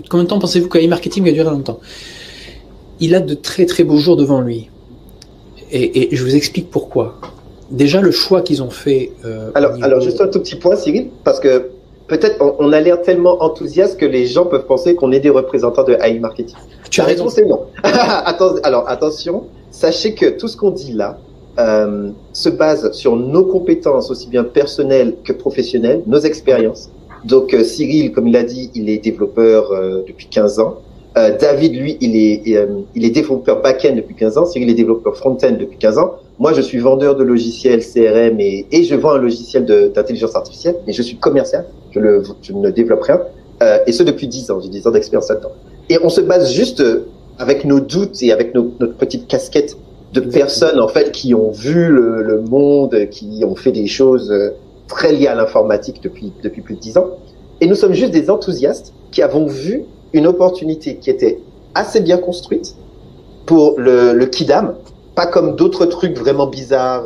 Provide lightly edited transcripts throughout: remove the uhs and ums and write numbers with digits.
Combien de temps pensez-vous qu'AI Marketing va durer longtemps? Il a de très très beaux jours devant lui. Et je vous explique pourquoi. Déjà, le choix qu'ils ont fait... Alors, juste un tout petit point, Cyril, parce que peut-être on a l'air tellement enthousiaste que les gens peuvent penser qu'on est des représentants de AI Marketing. Tu as raison. C'est non. Alors, attention, sachez que tout ce qu'on dit là se base sur nos compétences, aussi bien personnelles que professionnelles, nos expériences. Donc, Cyril, comme il a dit, il est développeur depuis 15 ans. David, lui, il est développeur back-end depuis 15 ans. Cyril est développeur front-end depuis 15 ans. Moi, je suis vendeur de logiciels CRM et je vends un logiciel d'intelligence artificielle, mais je suis commercial. Je ne développe rien. Et ce, depuis 10 ans. J'ai 10 ans d'expérience là-dedans. Et on se base juste avec nos doutes et avec notre petite casquette de personnes, en fait, qui ont vu le monde, qui ont fait des choses très liées à l'informatique depuis plus de 10 ans. Et nous sommes juste des enthousiastes qui avons vu une opportunité qui était assez bien construite pour le Kidam, pas comme d'autres trucs vraiment bizarres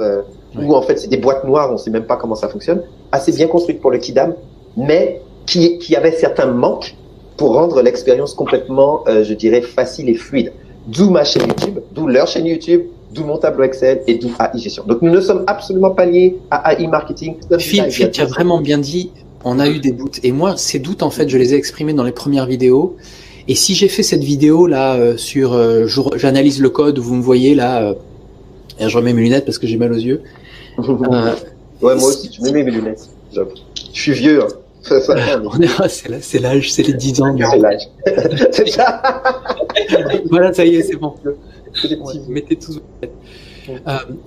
où en fait c'est des boîtes noires, on sait même pas comment ça fonctionne, assez bien construite pour le Kidam, mais qui avait certains manques pour rendre l'expérience complètement, je dirais, facile et fluide. D'où ma chaîne YouTube, d'où leur chaîne YouTube, d'où mon tableau Excel et d'où AI Gestion. Donc nous ne sommes absolument pas liés à AI Marketing. Phil, tu as vraiment bien dit. On a eu des doutes. Et moi, ces doutes, en fait, je les ai exprimés dans les premières vidéos. Et si j'ai fait cette vidéo là j'analyse le code, vous me voyez là, et je remets mes lunettes parce que j'ai mal aux yeux. Ouais, moi aussi, je mets mes lunettes. Je suis vieux. Hein. C'est l'âge, c'est les 10 ans. C'est l'âge. C'est ça. Voilà, ça y est, c'est bon. Mettez tous vos lunettes.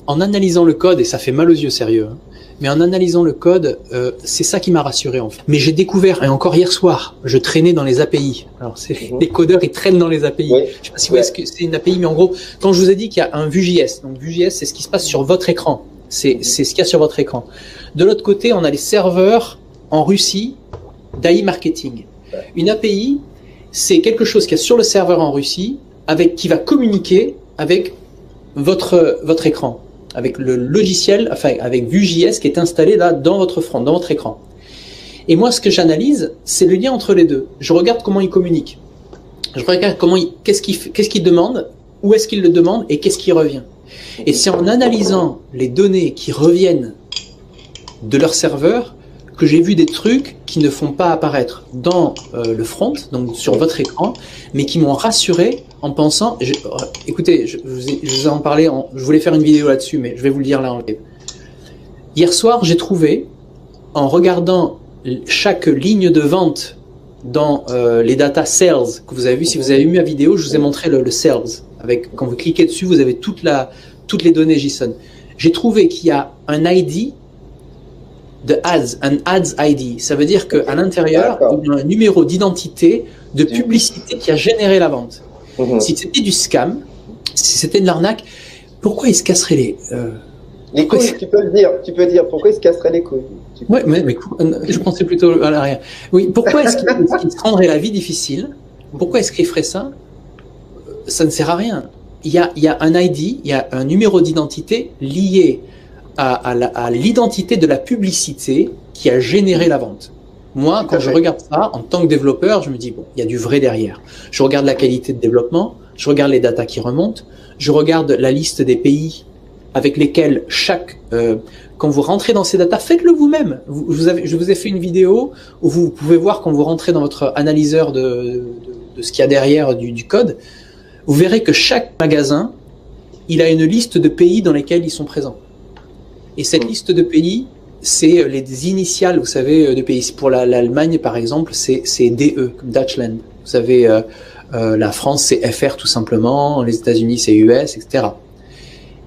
En analysant le code, et ça fait mal aux yeux, sérieux, hein, mais en analysant le code, c'est ça qui m'a rassuré en fait. Mais j'ai découvert, et encore hier soir, je traînais dans les API. Alors les codeurs, ils traînent dans les API. Oui. Je sais pas si vous voyez ce que c'est une API, mais en gros, quand je vous ai dit qu'il y a un Vue.js, donc Vue.js, c'est ce qui se passe sur votre écran. C'est ce qu'il y a sur votre écran. De l'autre côté, on a les serveurs en Russie d'AI Marketing. Une API, c'est quelque chose qu'il y a sur le serveur en Russie, qui va communiquer avec votre écran, avec le logiciel, enfin avec Vue.js qui est installé là dans votre front, dans votre écran. Et moi, ce que j'analyse, c'est le lien entre les deux. Je regarde comment ils communiquent. Je regarde qu'est-ce qu'il demande, où est-ce qu'il le demande et qu'est-ce qui revient. Et c'est en analysant les données qui reviennent de leur serveur que j'ai vu des trucs qui ne font pas apparaître dans le front, donc sur votre écran, mais qui m'ont rassuré en pensant... écoutez, je vous ai en parlé, je voulais faire une vidéo là-dessus, mais je vais vous le dire là en live. Hier soir, j'ai trouvé, en regardant chaque ligne de vente dans les data sales que vous avez vu, si vous avez vu ma vidéo, je vous ai montré le sales. Quand vous cliquez dessus, vous avez toutes les données JSON. J'ai trouvé qu'il y a un ID un ads ID. Ça veut dire qu'à l'intérieur, il y a un numéro d'identité de publicité qui a généré la vente. Si c'était du scam, si c'était de l'arnaque, pourquoi ils se casseraient les couilles, tu peux dire pourquoi ils se casseraient les couilles. Ouais, mais je pensais plutôt à l'arrière. Oui, pourquoi est-ce qu'ils se rendraient la vie difficile? Pourquoi est-ce qu'ils feraient ça? Ça ne sert à rien. Il y a un ID, il y a un numéro d'identité lié à l'identité de la publicité qui a généré la vente. Moi, quand je regarde ça, en tant que développeur, je me dis, bon, il y a du vrai derrière. Je regarde la qualité de développement, je regarde les datas qui remontent, je regarde la liste des pays avec lesquels quand vous rentrez dans ces datas, faites-le vous-même. Je vous ai fait une vidéo où vous pouvez voir quand vous rentrez dans votre analyseur de ce qu'il y a derrière du code, vous verrez que chaque magasin, il a une liste de pays dans lesquels ils sont présents. Et cette liste de pays, c'est les initiales, vous savez, de pays. Pour l'Allemagne, par exemple, c'est DE, comme Deutschland. Vous savez, la France, c'est FR tout simplement. Les États-Unis, c'est US, etc.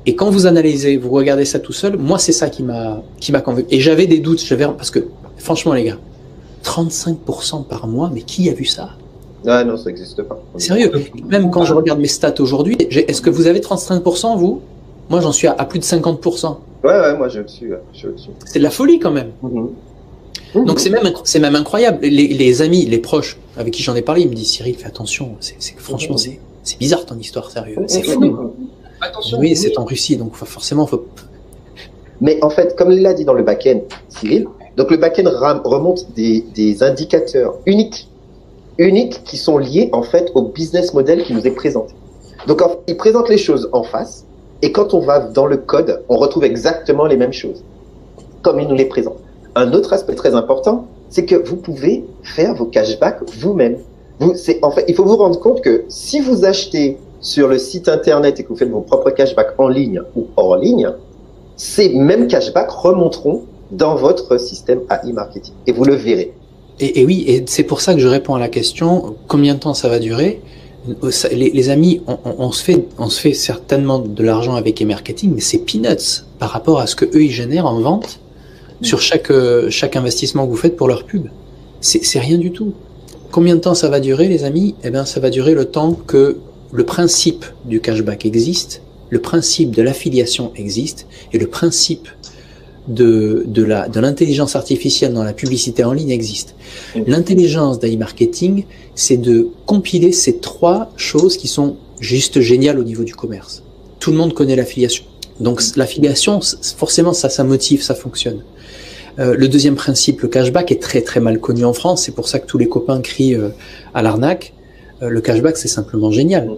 Et quand vous analysez, vous regardez ça tout seul, moi, c'est ça qui m'a convaincu. Et j'avais des doutes, parce que, franchement, les gars, 35% par mois, mais qui a vu ça? Ah non, ça n'existe pas. Sérieux, même quand je regarde mes stats aujourd'hui, est-ce que vous avez 35%, vous? Moi, j'en suis à plus de 50%. Ouais, moi, je le suis. C'est de la folie, quand même. Donc, c'est même incroyable. Les amis, les proches avec qui j'en ai parlé, ils me disent, Cyril, fais attention. Franchement, c'est bizarre ton histoire, sérieux. C'est fou. Attention. Oui, c'est en Russie, donc forcément, faut... Mais en fait, comme il l'a dit dans le back-end, Cyril, donc le back-end remonte des indicateurs uniques uniques qui sont liées en fait au business model qui nous est présenté. Donc il présente les choses en face et quand on va dans le code, on retrouve exactement les mêmes choses comme il nous les présente. Un autre aspect très important, c'est que vous pouvez faire vos cashbacks vous-même. En fait, il faut vous rendre compte que si vous achetez sur le site internet et que vous faites vos propres cashbacks en ligne ou hors ligne, ces mêmes cashbacks remonteront dans votre système AI marketing et vous le verrez. Et oui, et c'est pour ça que je réponds à la question, combien de temps ça va durer? Les amis, on se fait certainement de l'argent avec e-marketing, mais c'est peanuts par rapport à ce que eux ils génèrent en vente sur chaque investissement que vous faites pour leur pub. C'est rien du tout. Combien de temps ça va durer, les amis? Eh bien, ça va durer le temps que le principe du cashback existe, le principe de l'affiliation existe, et le principe de l'intelligence artificielle dans la publicité en ligne existe. L'intelligence d'e-marketing, c'est de compiler ces trois choses qui sont juste géniales au niveau du commerce. Tout le monde connaît l'affiliation. Donc l'affiliation, forcément, ça motive, ça fonctionne. Le deuxième principe, le cashback, est très très mal connu en France. C'est pour ça que tous les copains crient à l'arnaque. Le cashback, c'est simplement génial.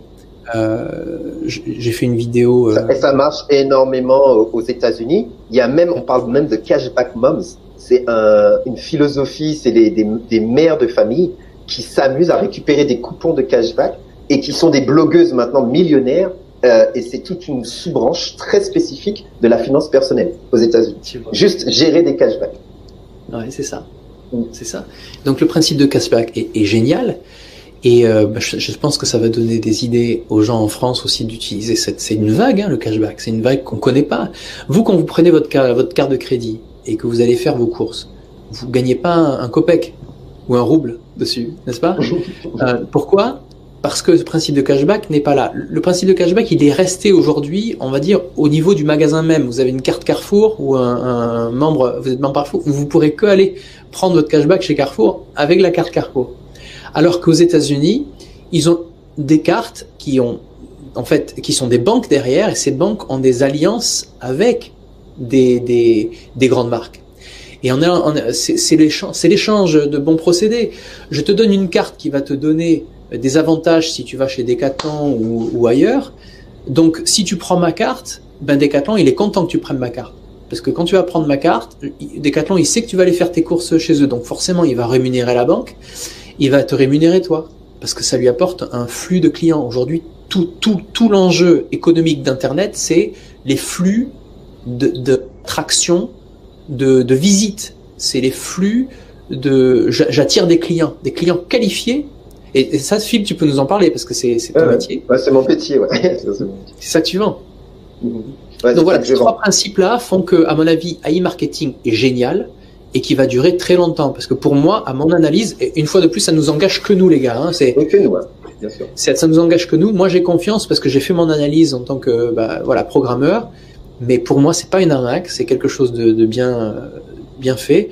J'ai fait une vidéo. Ça marche énormément aux États-Unis. Il y a même, on parle même de cashback moms. C'est une philosophie, c'est des mères de famille qui s'amusent à récupérer des coupons de cashback et qui sont des blogueuses maintenant millionnaires. Et c'est toute une sous-branche très spécifique de la finance personnelle aux États-Unis. Juste gérer des cashbacks. Ouais, c'est ça. C'est ça. Donc le principe de cashback est génial. Et je pense que ça va donner des idées aux gens en France aussi d'utiliser c'est une vague, hein, le cashback. C'est une vague qu'on connaît pas. Vous, quand vous prenez votre carte de crédit et que vous allez faire vos courses, vous gagnez pas un copec ou un rouble dessus, n'est-ce pas? Pourquoi? Parce que le principe de cashback n'est pas là. Le principe de cashback, il est resté aujourd'hui, on va dire, au niveau du magasin même. Vous avez une carte Carrefour ou un membre, vous êtes membre Carrefour, vous pourrez que aller prendre votre cashback chez Carrefour avec la carte Carrefour. Alors qu'aux États-Unis, ils ont des cartes qui sont des banques derrière, et ces banques ont des alliances avec des grandes marques. Et c'est l'échange de bons procédés. Je te donne une carte qui va te donner des avantages si tu vas chez Decathlon ou ailleurs. Donc, si tu prends ma carte, ben Decathlon, il est content que tu prennes ma carte. Parce que quand tu vas prendre ma carte, Decathlon, il sait que tu vas aller faire tes courses chez eux. Donc, forcément, il va rémunérer la banque. Il va te rémunérer toi, parce que ça lui apporte un flux de clients. Aujourd'hui, tout l'enjeu économique d'Internet, c'est les flux d'attraction, de visites. C'est les flux j'attire des clients qualifiés. Et ça, Philippe, tu peux nous en parler, parce que c'est ton métier. Ouais, c'est mon métier, ouais. C'est ça que tu vends. Ouais, donc voilà, ces trois principes-là font que, à mon avis, AI marketing est génial, et qui va durer très longtemps. Parce que pour moi, à mon analyse, et une fois de plus, ça nous engage que nous, les gars. Hein, que nous, bien sûr. Ça nous engage que nous. Moi, j'ai confiance parce que j'ai fait mon analyse en tant que programmeur. Mais pour moi, c'est pas une arnaque, c'est quelque chose de bien fait.